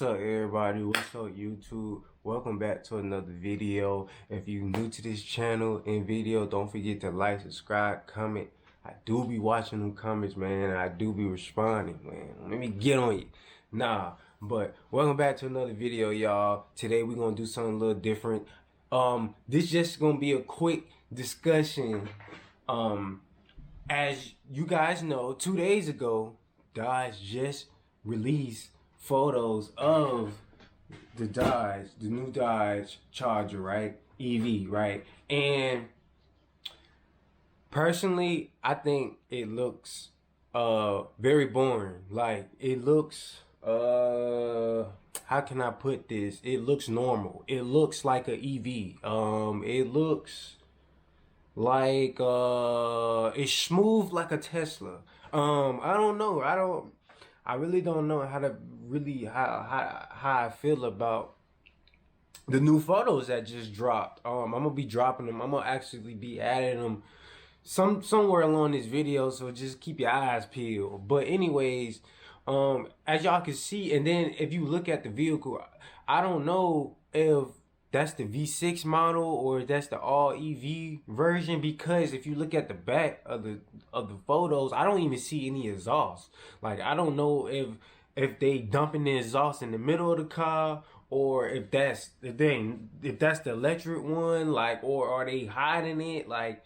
What's up, everybody? What's up, YouTube? Welcome back to another video. If you're new to this channel and video, don't forget to like, subscribe, comment. I do be watching them comments, man. I do be responding, man. Let me get on you. But welcome back to another video, y'all. Today we're gonna do something a little different. This just gonna be a quick discussion. As you guys know, 2 days ago, Dodge just released photos of the new Dodge Charger, right? EV, right? And personally, I think it looks very boring. Like, it looks how can I put this? It looks normal. It looks like a EV. It looks like it's smooth like a Tesla. I don't know. I really don't know how to really how I feel about the new photos that just dropped. I'm gonna be dropping them. I'm gonna actually be adding them somewhere along this video, so just keep your eyes peeled. But anyways, as y'all can see, and then if you look at the vehicle, I don't know if that's the V6 model or that's the all EV version, because if you look at the back of the photos, I don't even see any exhaust. Like, I don't know if they dumping the exhaust in the middle of the car, or if that's the electric one, like, or are they hiding it? Like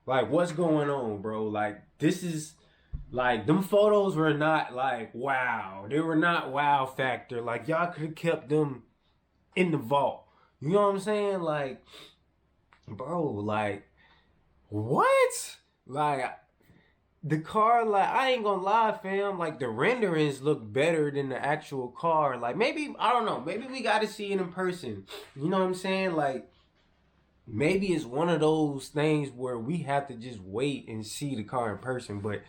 what's going on, bro? Like, this is like, them photos were not like wow. They were not wow factor. Like, y'all could have kept them in the vault. You know what I'm saying? Like, bro, like, what? Like, the car, like, I ain't gonna lie, fam. Like, the renderings look better than the actual car. Like, maybe, I don't know. Maybe we gotta see it in person. You know what I'm saying? Like, maybe it's one of those things where we have to just wait and see the car in person. But,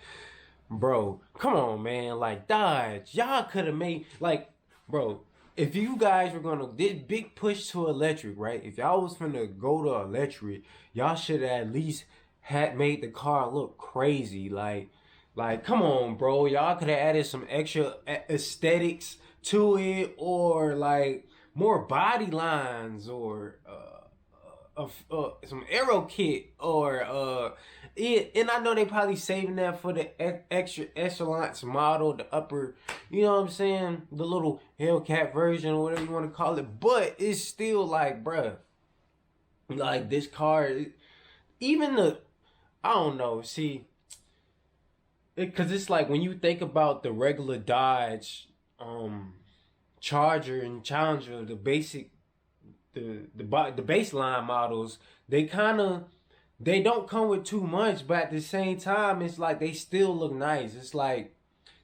bro, come on, man. Like, Dodge, y'all could have made, like, bro, if you guys were gonna, this big push to electric, right? If y'all was gonna go to electric, y'all should have at least had made the car look crazy. Like, come on, bro. Y'all could have added some extra aesthetics to it, or like more body lines, or some aero kit, or and I know they probably saving that for the extra echelons model, the upper, you know what I'm saying, the little Hellcat version or whatever you want to call it. But it's still like, bruh, like, this car, even I don't know, see, because it's like, when you think about the regular Dodge Charger and Challenger, the basic, the baseline models, they don't come with too much, but at the same time, it's like they still look nice. It's like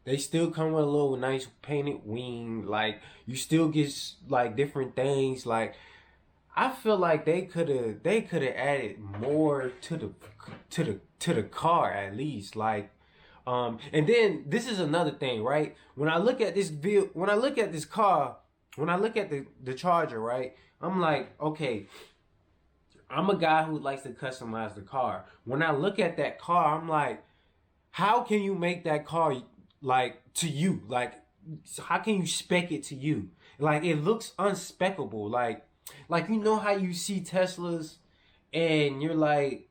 they still come with a little nice painted wing. Like, you still get like different things. Like, I feel like they could have added more to the car, at least. Like, and then this is another thing, right? When I look at this car, when I look at the Charger, right, I'm like, okay, I'm a guy who likes to customize the car. When I look at that car, I'm like, how can you make that car like to you? Like, how can you spec it to you? Like, it looks unspeccable. Like, you know how you see Teslas and you're like,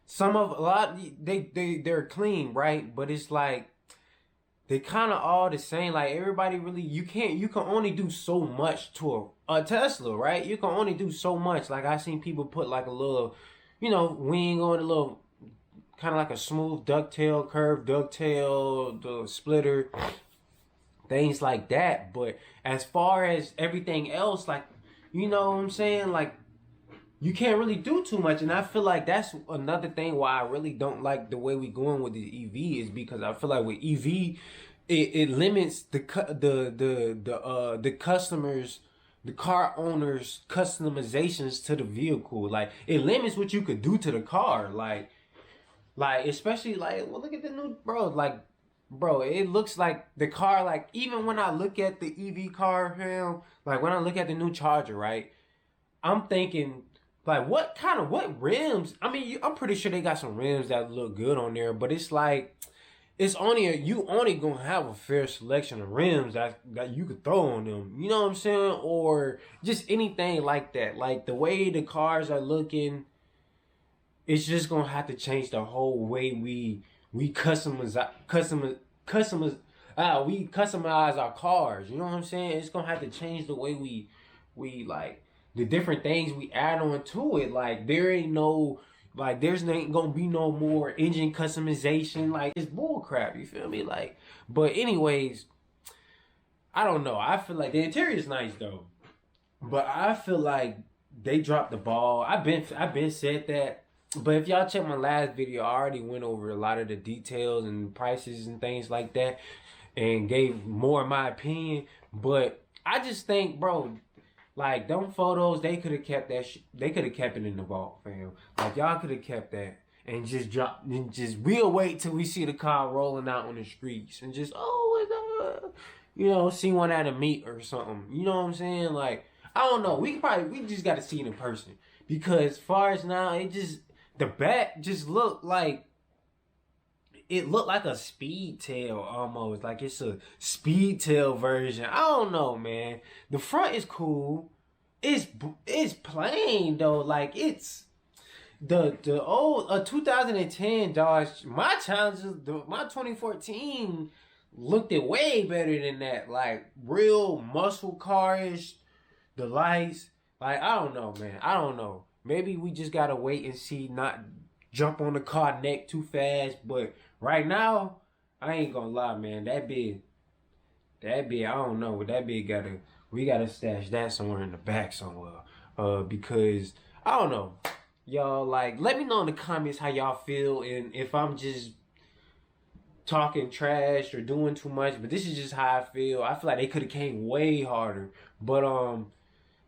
they're clean, right? But it's like, they kind of all the same. Like, everybody really, you can only do so much to a Tesla, right? You can only do so much. Like, I seen people put like a little, wing on, a little, kind of like a smooth ducktail, curved ducktail, the splitter, things like that. But as far as everything else, like, you know what I'm saying? Like, you can't really do too much. And I feel like that's another thing why I really don't like the way we going with the EV, is because I feel like with EV, it limits the customers, the car owners' customizations to the vehicle. Like, it limits what you could do to the car. Like especially, like, well, look at the new, bro. Like, bro, it looks like the car, like, even when I look at the EV car, like, when I look at the new Charger, right, I'm thinking, like, what rims? I mean, I'm pretty sure they got some rims that look good on there, but it's like, you only gonna have a fair selection of rims that you could throw on them. You know what I'm saying? Or just anything like that. Like the way the cars are looking, it's just gonna have to change the whole way we customize our cars. You know what I'm saying? It's gonna have to change the way we like the different things we add on to it. Like there's ain't gonna be no more engine customization. Like it's bull crap, you feel me? Like, but anyways, I don't know. I feel like the interior is nice though, but I feel like they dropped the ball. I've been said that. But if y'all check my last video, I already went over a lot of the details and prices and things like that and gave more of my opinion. But I just think, bro, like, them photos, they could have kept that they could have kept it in the vault, fam. Like, y'all could have kept that and we'll wait till we see the car rolling out on the streets and just, see one at a meet or something. You know what I'm saying? Like, I don't know. We just got to see it in person. Because as far as now, the back just looked like a Speedtail almost. Like it's a Speedtail version. I don't know, man. The front is cool. It's plain though. Like it's the old 2010 Dodge. My 2014 looked it way better than that. Like real muscle carish. The lights. Like I don't know, man. I don't know. Maybe we just gotta wait and see, not jump on the car neck too fast. But right now, I ain't gonna lie, man. That bid, I don't know. We gotta stash that somewhere in the back somewhere. Because I don't know, y'all. Like, let me know in the comments how y'all feel and if I'm just talking trash or doing too much. But this is just how I feel. I feel like they could have came way harder. But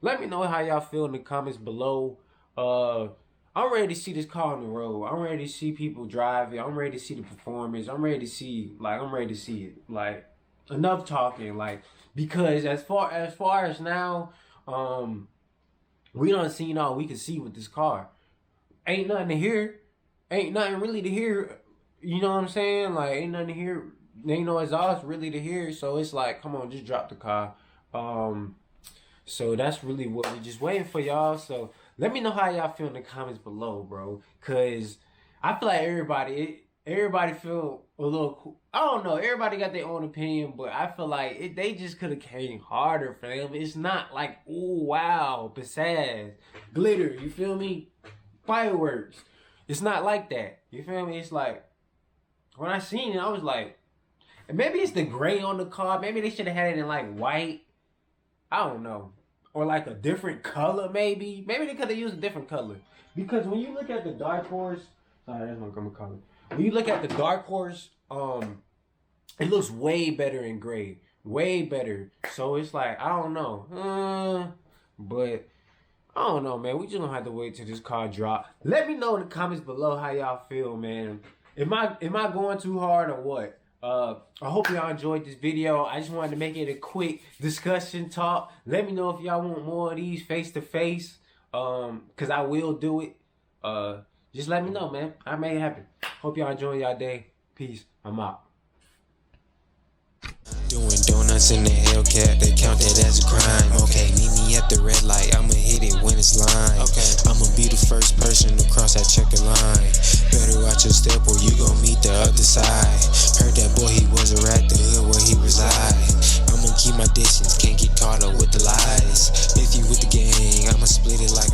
let me know how y'all feel in the comments below. I'm ready to see this car on the road. I'm ready to see people drive it. I'm ready to see the performance. I'm ready to see it. Like, enough talking. Like, because as far as now, we done seen all we can see with this car. Ain't nothing to hear. Ain't nothing really to hear. You know what I'm saying? Like, ain't nothing to hear. Ain't no exhaust really to hear. So it's like, come on, just drop the car. So that's really what we just waiting for, y'all. So let me know how y'all feel in the comments below, bro. Cause I feel like everybody feel a little cool. I don't know. Everybody got their own opinion, but I feel like they just could have came harder, fam. It's not like, ooh, wow, pizzazz, glitter. You feel me? Fireworks. It's not like that. You feel me? It's like, when I seen it, I was like, maybe it's the gray on the car. Maybe they should have had it in like white. I don't know. Or like a different color, maybe. Maybe they could have used a different color. Because when you look at the Dark Horse, sorry, that's my grandma color. When you look at the Dark Horse, it looks way better in gray. Way better. So it's like, I don't know. But I don't know, man. We just gonna have to wait till this car drop. Let me know in the comments below how y'all feel, man. Am I going too hard or what? I hope y'all enjoyed this video. I just wanted to make it a quick discussion talk. Let me know if y'all want more of these face-to-face. Because I will do it. Just let me know, man. I made it happen. Hope y'all enjoy y'all day. Peace. I'm out. Doing donuts in the Hellcat, they count that as a crime. Okay, meet me at the red light, I'ma hit it when it's line. Okay, I'ma be the first person to cross that checker line. Better watch your step or you gon' meet the other side. Heard that boy, he was a rat, the hood where he reside. I'ma keep my distance, can't get caught up with the lies. If you with the gang, I'ma split it like